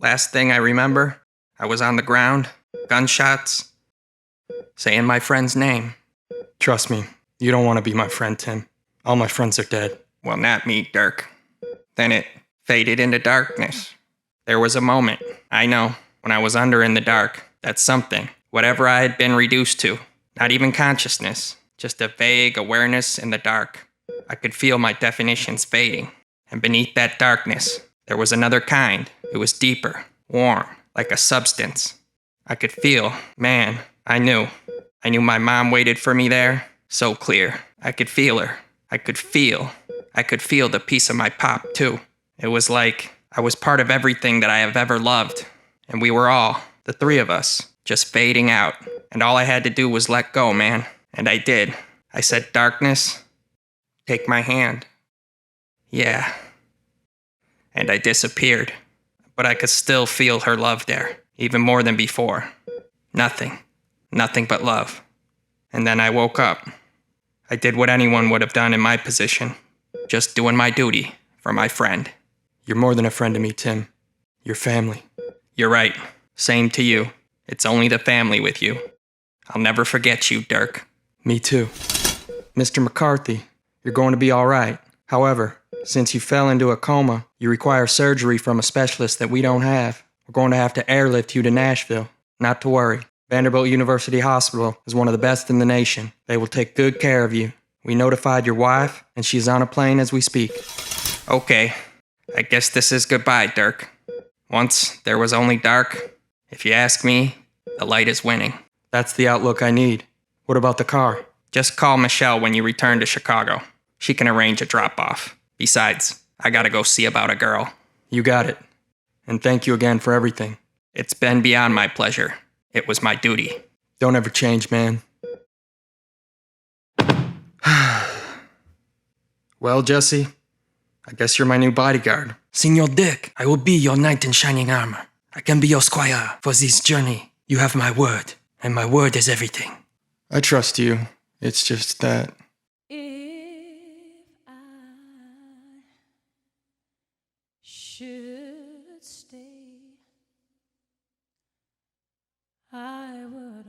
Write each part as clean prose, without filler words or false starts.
Last thing I remember, I was on the ground, gunshots, saying my friend's name. Trust me, you don't want to be my friend, Tim. All my friends are dead. Well, not me, Durk. Then it faded into darkness. There was a moment, I know, when I was under in the dark, that something, whatever I had been reduced to, not even consciousness, just a vague awareness in the dark. I could feel my definitions fading. And beneath that darkness, there was another kind. It was deeper, warm, like a substance. I could feel, man, I knew. I knew my mom waited for me there, so clear. I could feel her. I could feel the piece of my pop, too. It was like I was part of everything that I have ever loved. And we were all, the three of us, just fading out. And all I had to do was let go, man. And I did. I said, darkness, take my hand. Yeah. And I disappeared. But I could still feel her love there, even more than before. Nothing but love. And then I woke up. I did what anyone would have done in my position. Just doing my duty for my friend. You're more than a friend to me, Tim. You're family. You're right. Same to you. It's only the family with you. I'll never forget you, Durk. Me too. Mr. McCarthy, you're going to be all right. However, since you fell into a coma, you require surgery from a specialist that we don't have. We're going to have to airlift you to Nashville. Not to worry. Vanderbilt University Hospital is one of the best in the nation. They will take good care of you. We notified your wife, and she's on a plane as we speak. Okay. I guess this is goodbye, Durk. Once there was only dark. If you ask me, the light is winning. That's the outlook I need. What about the car? Just call Michelle when you return to Chicago. She can arrange a drop-off. Besides, I gotta go see about a girl. You got it. And thank you again for everything. It's been beyond my pleasure. It was my duty. Don't ever change, man. Well, Jesse, I guess you're my new bodyguard. Signor Dick, I will be your knight in shining armor. I can be your squire for this journey. You have my word, and my word is everything. I trust you. It's just that... If I should stay, I would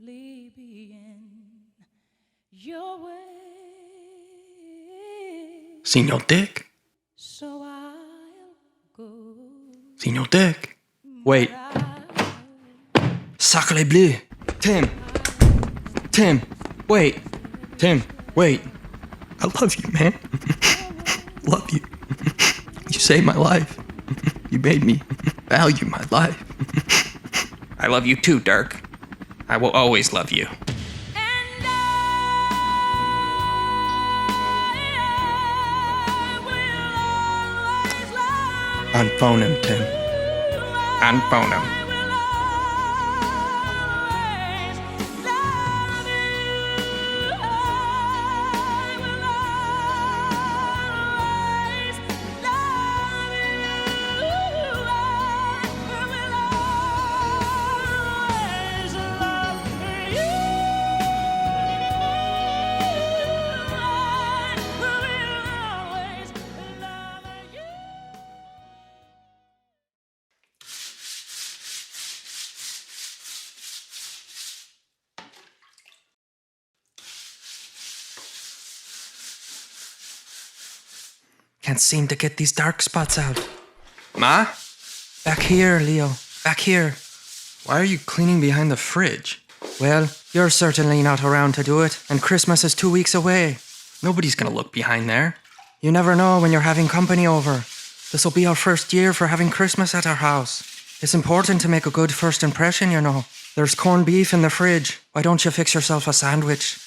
only be in your way. Signor Dick? So I'll go. Signor Dick? Wait. Sacre bleu! Tim! Wait! Tim, wait! I love you, man. Love you. You saved my life. You made me value my life. I love you too, Durk. I will always love you. And I will always love you. Unphone him, Tim. Unphone him. Can't seem to get these dark spots out. Ma? Back here, Leo. Back here. Why are you cleaning behind the fridge? Well, you're certainly not around to do it, and Christmas is 2 weeks away. Nobody's gonna look behind there. You never know when you're having company over. This'll be our first year for having Christmas at our house. It's important to make a good first impression, you know. There's corned beef in the fridge. Why don't you fix yourself a sandwich?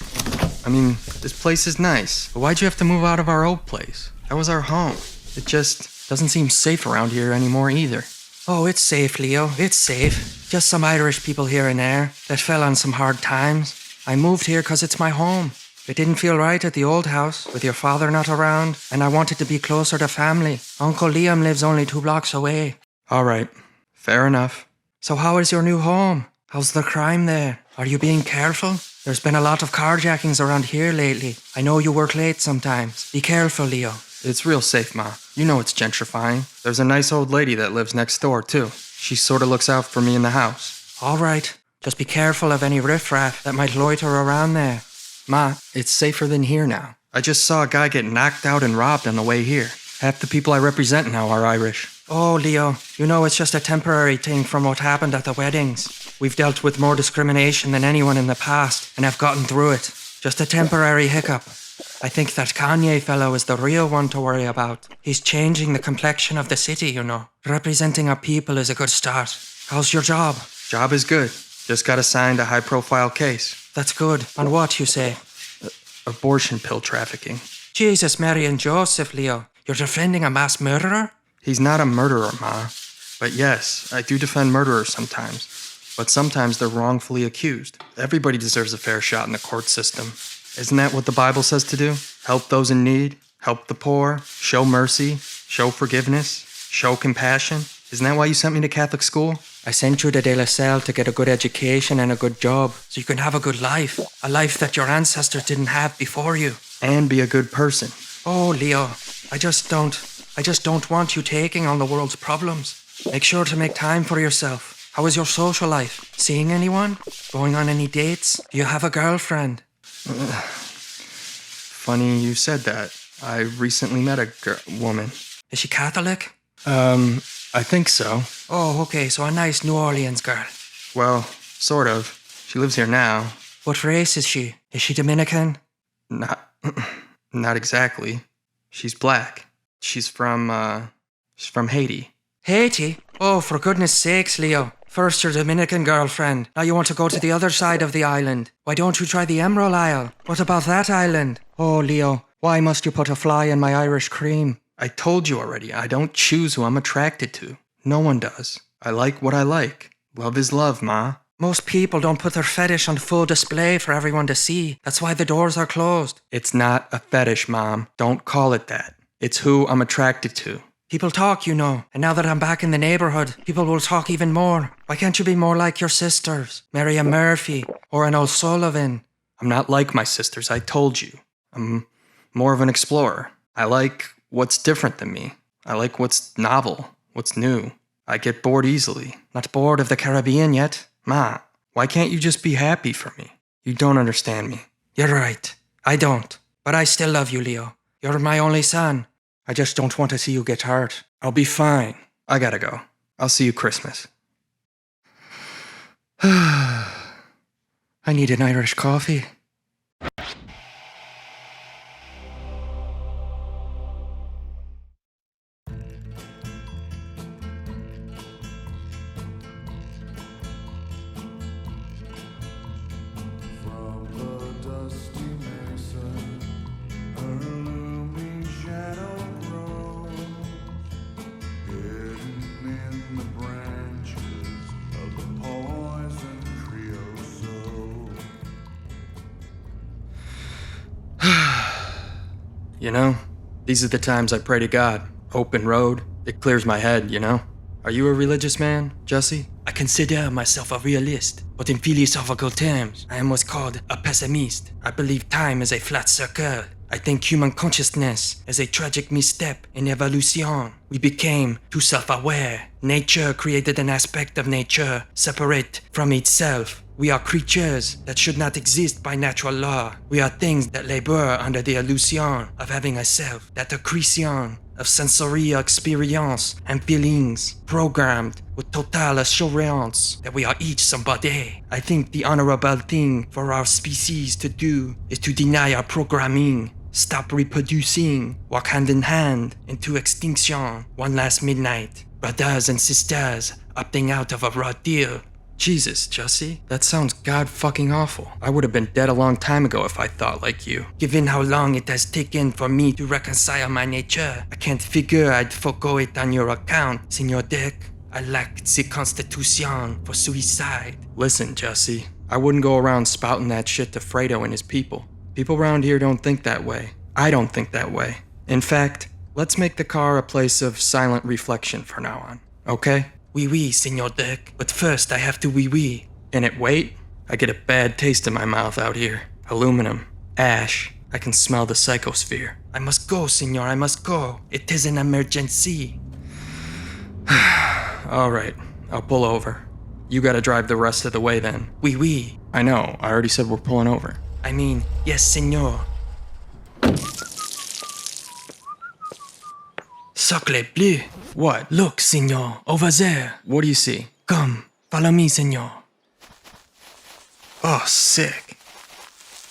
I mean, this place is nice, but why'd you have to move out of our old place? That was our home. It just doesn't seem safe around here anymore either. Oh, it's safe, Leo. It's safe. Just some Irish people here and there that fell on some hard times. I moved here 'cause it's my home. It didn't feel right at the old house with your father not around, and I wanted to be closer to family. Uncle Liam lives only 2 blocks away. All right. Fair enough. So how is your new home? How's the crime there? Are you being careful? There's been a lot of carjackings around here lately. I know you work late sometimes. Be careful, Leo. It's real safe, Ma. You know it's gentrifying. There's a nice old lady that lives next door, too. She sort of looks out for me in the house. All right. Just be careful of any riffraff that might loiter around there. Ma, it's safer than here now. I just saw a guy get knocked out and robbed on the way here. Half the people I represent now are Irish. Oh, Leo, you know it's just a temporary thing from what happened at the weddings. We've dealt with more discrimination than anyone in the past and have gotten through it. Just a temporary hiccup. I think that Kanye fellow is the real one to worry about. He's changing the complexion of the city, you know. Representing our people is a good start. How's your job? Job is good. Just got assigned a high-profile case. That's good. On what, you say? Abortion pill trafficking. Jesus, Mary and Joseph, Leo. You're defending a mass murderer? He's not a murderer, Ma. But yes, I do defend murderers sometimes. But sometimes they're wrongfully accused. Everybody deserves a fair shot in the court system. Isn't that what the Bible says to do? Help those in need, help the poor, show mercy, show forgiveness, show compassion. Isn't that why you sent me to Catholic school? I sent you to De La Salle to get a good education and a good job, so you can have a good life. A life that your ancestors didn't have before you. And be a good person. Oh, Leo, I just don't want you taking on the world's problems. Make sure to make time for yourself. How is your social life? Seeing anyone? Going on any dates? Do you have a girlfriend? Funny you said that. I recently met a woman. Is she Catholic? I think so. Oh, okay, so a nice New Orleans girl. Well, sort of. She lives here now. What race is she? Is she Dominican? Not exactly. She's black. She's from Haiti. Haiti? Oh, for goodness sakes, Leo. First your Dominican girlfriend. Now you want to go to the other side of the island. Why don't you try the Emerald Isle? What about that island? Oh, Leo, why must you put a fly in my Irish cream? I told you already, I don't choose who I'm attracted to. No one does. I like what I like. Love is love, Ma. Most people don't put their fetish on full display for everyone to see. That's why the doors are closed. It's not a fetish, Mom. Don't call it that. It's who I'm attracted to. People talk, you know, and now that I'm back in the neighborhood, people will talk even more. Why can't you be more like your sisters? Marry a Murphy or an O'Sullivan? I'm not like my sisters, I told you. I'm more of an explorer. I like what's different than me. I like what's novel, what's new. I get bored easily. Not bored of the Caribbean yet? Ma, why can't you just be happy for me? You don't understand me. You're right. I don't. But I still love you, Leo. You're my only son. I just don't want to see you get hurt. I'll be fine. I gotta go. I'll see you Christmas. I need an Irish coffee. You know, these are the times I pray to God. Open road. It clears my head, you know? Are you a religious man, Jesse? I consider myself a realist, but in philosophical terms, I am what's called a pessimist. I believe time is a flat circle. I think human consciousness is a tragic misstep in evolution. We became too self-aware. Nature created an aspect of nature separate from itself. We are creatures that should not exist by natural law. We are things that labor under the illusion of having a self, that accretion of sensory experience and feelings, programmed with total assurance that we are each somebody. I think the honorable thing for our species to do is to deny our programming, stop reproducing, walk hand in hand into extinction, one last midnight. Brothers and sisters opting out of a raw deal. Jesus, Jesse, that sounds god-fucking awful. I would have been dead a long time ago if I thought like you. Given how long it has taken for me to reconcile my nature, I can't figure I'd forgo it on your account, Senor Dirk. I lack the constitution for suicide. Listen, Jesse, I wouldn't go around spouting that shit to Fredo and his people. People around here don't think that way. I don't think that way. In fact, let's make the car a place of silent reflection from now on, okay? Oui, Senor Dirk. But first I have to oui. And it wait? I get a bad taste in my mouth out here. Aluminum. Ash. I can smell the psychosphere. I must go, senor, I must go. It is an emergency. All right, I'll pull over. You gotta drive the rest of the way then. Oui, oui. I know, I already said we're pulling over. I mean, yes, senor. Sacre bleu. What? Look, senor, over there. What do you see? Come, follow me, senor. Oh, sick.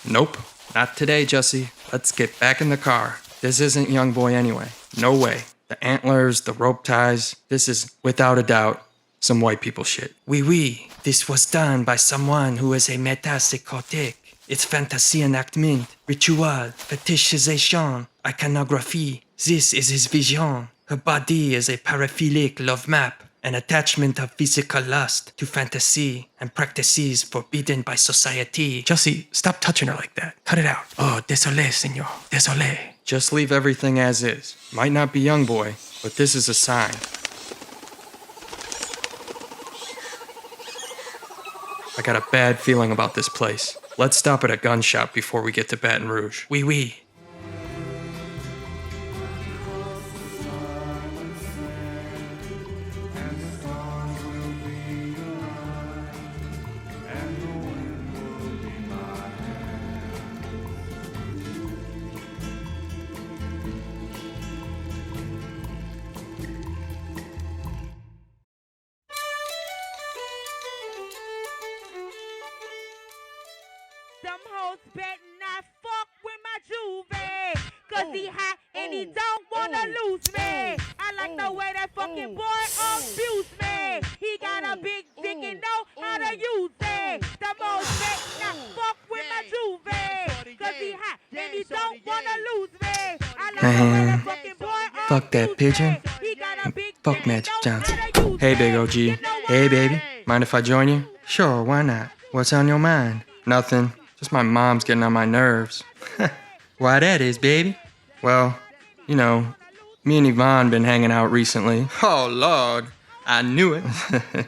Nope, not today, Jesse. Let's get back in the car. This isn't young boy anyway. No way. The antlers, the rope ties, this is, without a doubt, some white people shit. Oui, oui. This was done by someone who is a metapsychotic. It's fantasy enactment, ritual, fetishization, iconography. This is his vision. Her body is a paraphilic love map, an attachment of physical lust to fantasy and practices forbidden by society. Jesse, stop touching her like that. Cut it out. Oh, désolé, senor. Désolé. Just leave everything as is. Might not be young boy, but this is a sign. I got a bad feeling about this place. Let's stop at a gun shop before we get to Baton Rouge. Oui, oui. Them hoes better not fuck with my juvie. Cause he hot and he don't wanna lose me. I like the way that fucking boy abuse me. He got a big dick and know how to use it. Them hoes better not fuck with my juvie. Cause he hot and he don't wanna lose me. I like the way that fucking boy Fuck that abuse pigeon. me. He got a big Fuck dick Magic and know Johnson. how to use Hey, it. Big OG. You know Hey, what? baby. Mind if I join you? Sure, why not? What's on your mind? Nothing. Just my mom's getting on my nerves. Why that is, baby? Well, you know, me and Yvonne been hanging out recently. Oh, Lord. I knew it.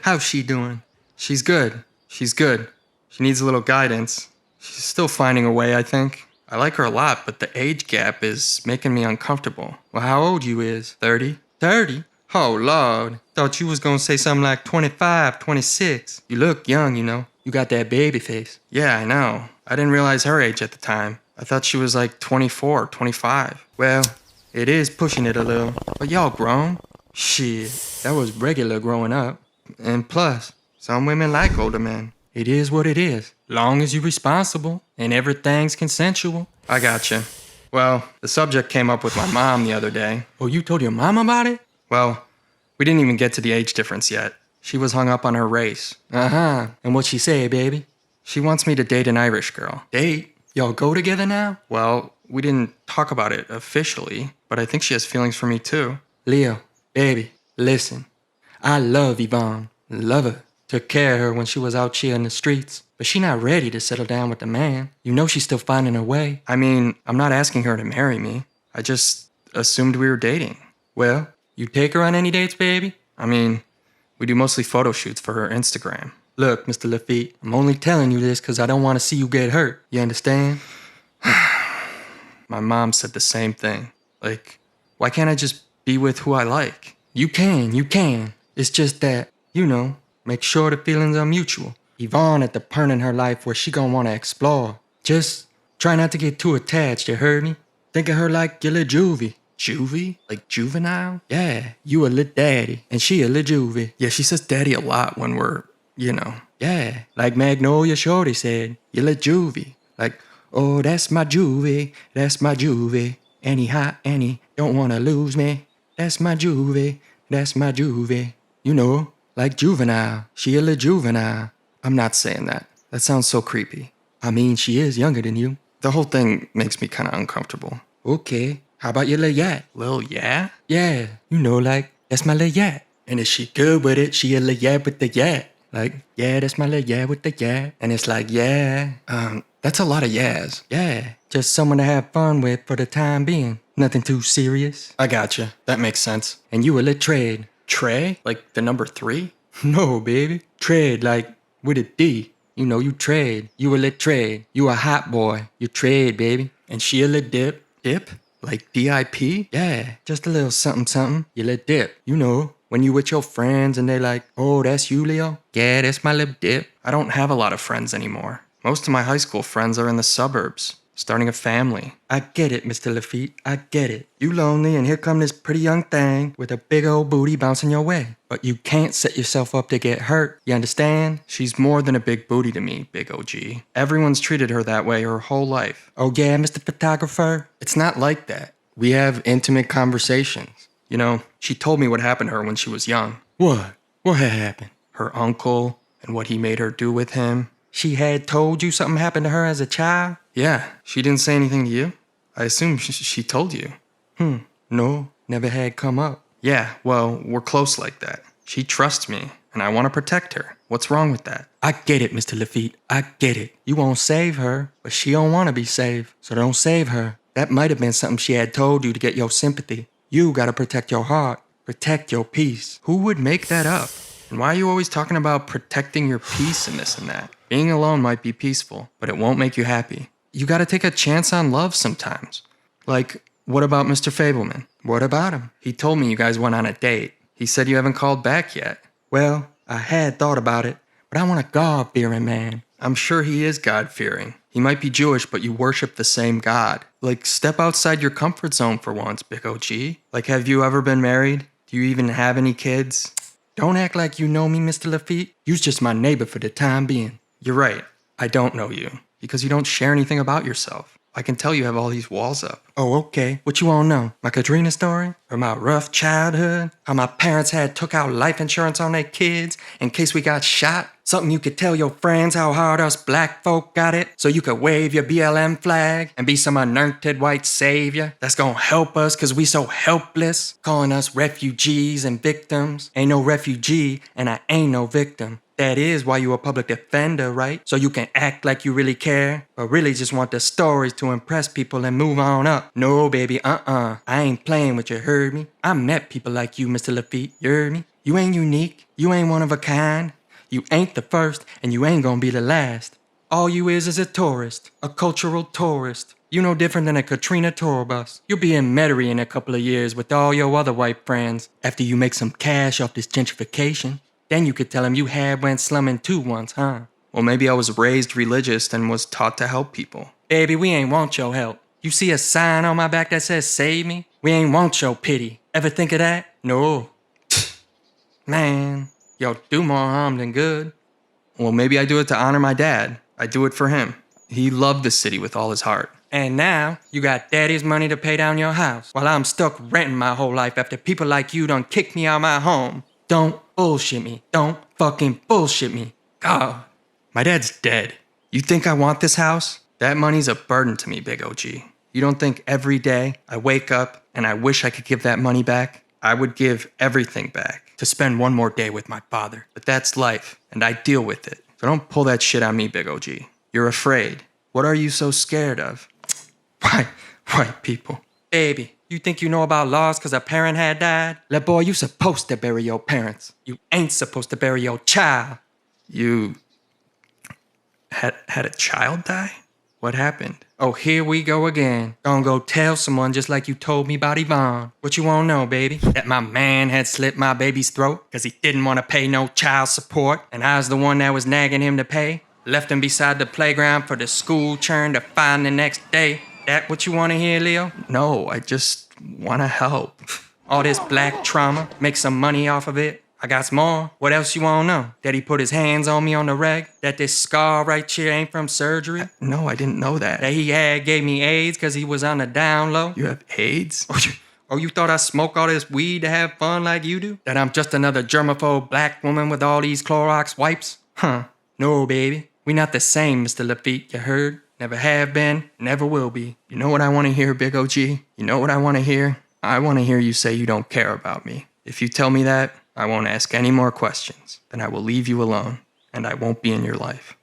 How's she doing? She's good. She's good. She needs a little guidance. She's still finding a way, I think. I like her a lot, but the age gap is making me uncomfortable. Well, how old you is? 30? 30? Oh, Lord. Thought you was gonna say something like 25, 26. You look young, you know. You got that baby face. Yeah, I know. I didn't realize her age at the time. I thought she was like 24, 25. Well, it is pushing it a little. But y'all grown. Shit, that was regular growing up. And plus, some women like older men. It is what it is. Long as you're responsible and everything's consensual. I gotcha. Well, the subject came up with my mom the other day. Oh, you told your mom about it? Well, we didn't even get to the age difference yet. She was hung up on her race. Uh-huh. And what she say, baby? She wants me to date an Irish girl. Date? Y'all go together now? Well, we didn't talk about it officially, but I think she has feelings for me too. Leo, baby, listen. I love Yvonne. Love her. Took care of her when she was out here in the streets. But she not ready to settle down with the man. You know she's still finding her way. I mean, I'm not asking her to marry me. I just assumed we were dating. Well, you take her on any dates, baby? I mean, we do mostly photo shoots for her Instagram. Look, Mr. Lafitte, I'm only telling you this because I don't want to see you get hurt. You understand? My mom said the same thing. Like, why can't I just be with who I like? You can. It's just that, you know, make sure the feelings are mutual. Yvonne at the point in her life where she gonna want to explore. Just try not to get too attached, you heard me? Think of her like your little juvie. Juvie? Like juvenile? Yeah, you a little daddy, and she a little juvie. Yeah, she says daddy a lot when we're, you know. Yeah, like Magnolia Shorty said, you little juvie. Like, oh, that's my juvie, that's my juvie. And he hot, and he don't wanna lose me. That's my juvie, that's my juvie. You know, like juvenile, she a little juvenile. I'm not saying that. That sounds so creepy. I mean, she is younger than you. The whole thing makes me kind of uncomfortable. Okay, how about your little yat? Lil, yeah? Yeah, you know, like, that's my little yat. And if she good with it, she a little yat with the yat. Like, yeah, that's my little yat with the yat. And it's like, yeah. That's a lot of yas. Yeah, just someone to have fun with for the time being. Nothing too serious. I gotcha. That makes sense. And you a little trade. Trey? Like the number 3? No, baby. Trade, like, with a D. You know, you trade. You a little trade. You a hot boy. You trade, baby. And she a little dip. Dip? Like DIP? Yeah, just a little something something. You let dip. You know, when you with your friends and they like, oh, that's you, Leo? Yeah, that's my lip dip. I don't have a lot of friends anymore. Most of my high school friends are in the suburbs, starting a family. I get it, Mr. Lafitte. I get it. You lonely and here come this pretty young thing with a big old booty bouncing your way. But you can't set yourself up to get hurt. You understand? She's more than a big booty to me, Big OG. Everyone's treated her that way her whole life. Oh yeah, Mr. Photographer? It's not like that. We have intimate conversations. You know, she told me what happened to her when she was young. What? What had happened? Her uncle and what he made her do with him. She had told you something happened to her as a child? Yeah. She didn't say anything to you? I assume she told you. No, never had come up. Yeah, well, we're close like that. She trusts me, and I want to protect her. What's wrong with that? I get it, Mr. Lafitte. I get it. You won't save her, but she don't want to be saved, so don't save her. That might have been something she had told you to get your sympathy. You gotta protect your heart. Protect your peace. Who would make that up? And why are you always talking about protecting your peace and this and that? Being alone might be peaceful, but it won't make you happy. You gotta take a chance on love sometimes. Like, what about Mr. Fableman? What about him? He told me you guys went on a date. He said you haven't called back yet. Well, I had thought about it, but I want a God-fearing man. I'm sure he is God-fearing. He might be Jewish, but you worship the same God. Like, step outside your comfort zone for once, Big OG. Like, have you ever been married? Do you even have any kids? Don't act like you know me, Mr. Lafitte. You's just my neighbor for the time being. You're right. I don't know you. Because you don't share anything about yourself. I can tell you have all these walls up. Oh, okay. What you wanna know? My Katrina story? Or my rough childhood? How my parents had took out life insurance on their kids in case we got shot? Something you could tell your friends how hard us black folk got it, so you could wave your BLM flag and be some anointed white savior that's gonna help us cause we so helpless, calling us refugees and victims. Ain't no refugee and I ain't no victim. That is why you a public defender, right? So you can act like you really care, but really just want the stories to impress people and move on up. No, baby, I ain't playing with you, heard me? I met people like you, Mr. Lafitte, you heard me? You ain't unique, you ain't one of a kind. You ain't the first, and you ain't gonna be the last. All you is a tourist, a cultural tourist. You no different than a Katrina tour bus. You'll be in Metairie in a couple of years with all your other white friends after you make some cash off this gentrification. Then you could tell them you had went slumming too once, huh? Well, maybe I was raised religious and was taught to help people. Baby, we ain't want your help. You see a sign on my back that says save me? We ain't want your pity. Ever think of that? No. Man, you'll do more harm than good. Well, maybe I do it to honor my dad. I do it for him. He loved the city with all his heart. And now, you got daddy's money to pay down your house, while I'm stuck renting my whole life after people like you done kicked me out my home. Don't bullshit me. Don't fucking bullshit me. God, my dad's dead. You think I want this house? That money's a burden to me, Big OG. You don't think every day I wake up and I wish I could give that money back? I would give everything back to spend one more day with my father. But that's life, and I deal with it. So don't pull that shit on me, Big OG. You're afraid. What are you so scared of? White people. Baby. You think you know about laws because a parent had died? Little boy, you supposed to bury your parents. You ain't supposed to bury your child. You had a child die? What happened? Oh, here we go again. Gonna go tell someone just like you told me about Yvonne. What you wanna know, baby? That my man had slit my baby's throat because he didn't want to pay no child support, and I was the one that was nagging him to pay. Left him beside the playground for the school churn to find the next day. That what you want to hear, Leo? No, I just want to help. All this black trauma, make some money off of it. I got some more. What else you want to know? That he put his hands on me on the reg? That this scar right here ain't from surgery? No, I didn't know that. That he gave me AIDS because he was on the down low? You have AIDS? Oh, you thought I smoke all this weed to have fun like you do? That I'm just another germaphobe black woman with all these Clorox wipes? Huh. No, baby. We not the same, Mr. Lafitte, you heard? Never have been, never will be. You know what I want to hear, Big OG? You know what I want to hear? I want to hear you say you don't care about me. If you tell me that, I won't ask any more questions. Then I will leave you alone, and I won't be in your life.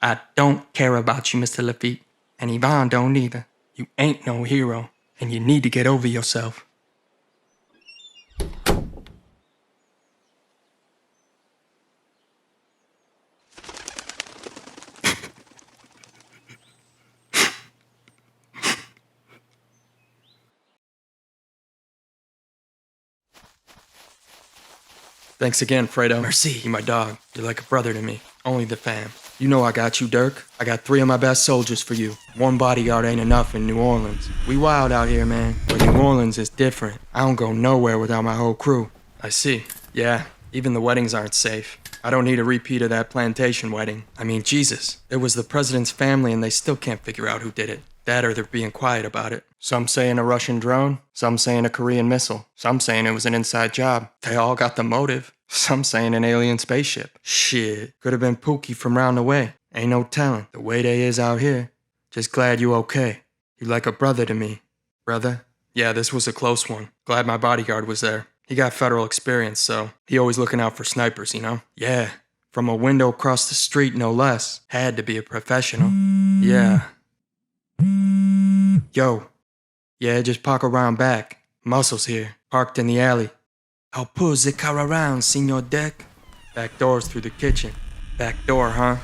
I don't care about you, Mr. Lafitte, and Yvonne don't either. You ain't no hero, and you need to get over yourself. Thanks again, Fredo. Merci. You my dog. You're like a brother to me. Only the fam. You know I got you, Durk. I got 3 of my best soldiers for you. 1 bodyguard ain't enough in New Orleans. We wild out here, man. But New Orleans is different. I don't go nowhere without my whole crew. I see. Yeah, even the weddings aren't safe. I don't need a repeat of that plantation wedding. I mean, Jesus. It was the president's family and they still can't figure out who did it. That or they're being quiet about it. Some saying a Russian drone, some saying a Korean missile, some saying it was an inside job. They all got the motive. Some saying an alien spaceship. Shit, could have been Pookie from round the way. Ain't no telling. The way they is out here. Just glad you okay. You like a brother to me. Brother? Yeah, this was a close one. Glad my bodyguard was there. He got federal experience, so he always looking out for snipers, you know? Yeah, from a window across the street, no less. Had to be a professional. Yeah. Yo. Yeah, just park around back. Muscles here, parked in the alley. I'll pull the car around, Senor Deck. Back door's through the kitchen. Back door, huh?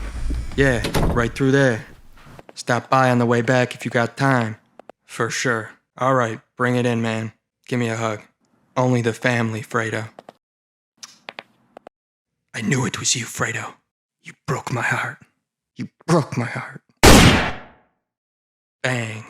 Yeah, right through there. Stop by on the way back if you got time. For sure. All right, bring it in, man. Give me a hug. Only the family, Fredo. I knew it was you, Fredo. You broke my heart. You broke my heart. Bang.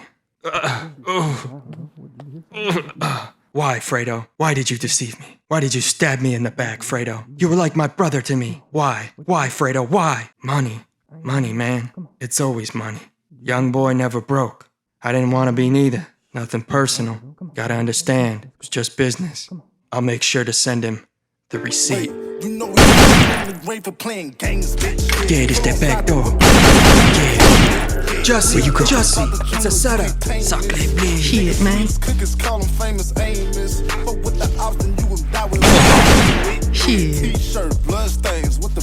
Why, Fredo? Why did you deceive me? Why did you stab me in the back, Fredo? You were like my brother to me. Why? Why, Fredo? Why? Money. Money, man. It's always money. Young boy never broke. I didn't want to be neither. Nothing personal. Gotta understand. It was just business. I'll make sure to send him the receipt. You know we in the grave for playing games, bitch. Yeah, it's that back door. Yeah. Jussie, where you go? Jussie, it's a setup. Sacre bleu. Shit, man. Cookers call them famous Amos. But with the option, you will die with Shit. T-shirt, blood stains with the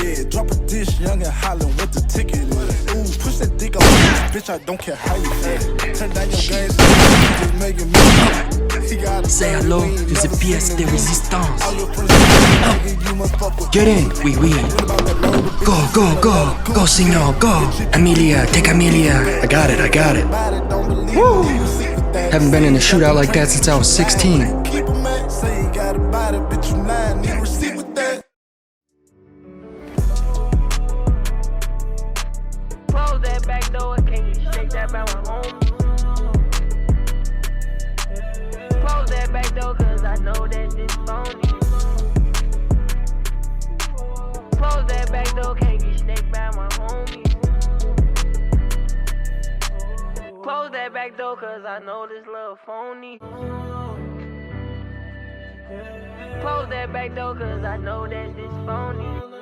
yeah, drop a dish, young and hollering what the ticket is. Ooh, push that dick on this bitch, I don't care how you feel. Turn down your games, just making me. Say hello to the pièce de résistance. Get in. Oui, oui. Go, go, go. Go, senor, go. Amelia, take Amelia. I got it. Woo! Haven't been in a shootout like that since I was 16. Keep a man, say you got a body, bitch, you lying, need a receipt with that. Close that back door, can you shake that by my home? Close that back door, cause I know that this phony. Close that back door, can't get snaked by my homie. Close that back door, cause I know this little phony. Close that back door, cause I know that this phony.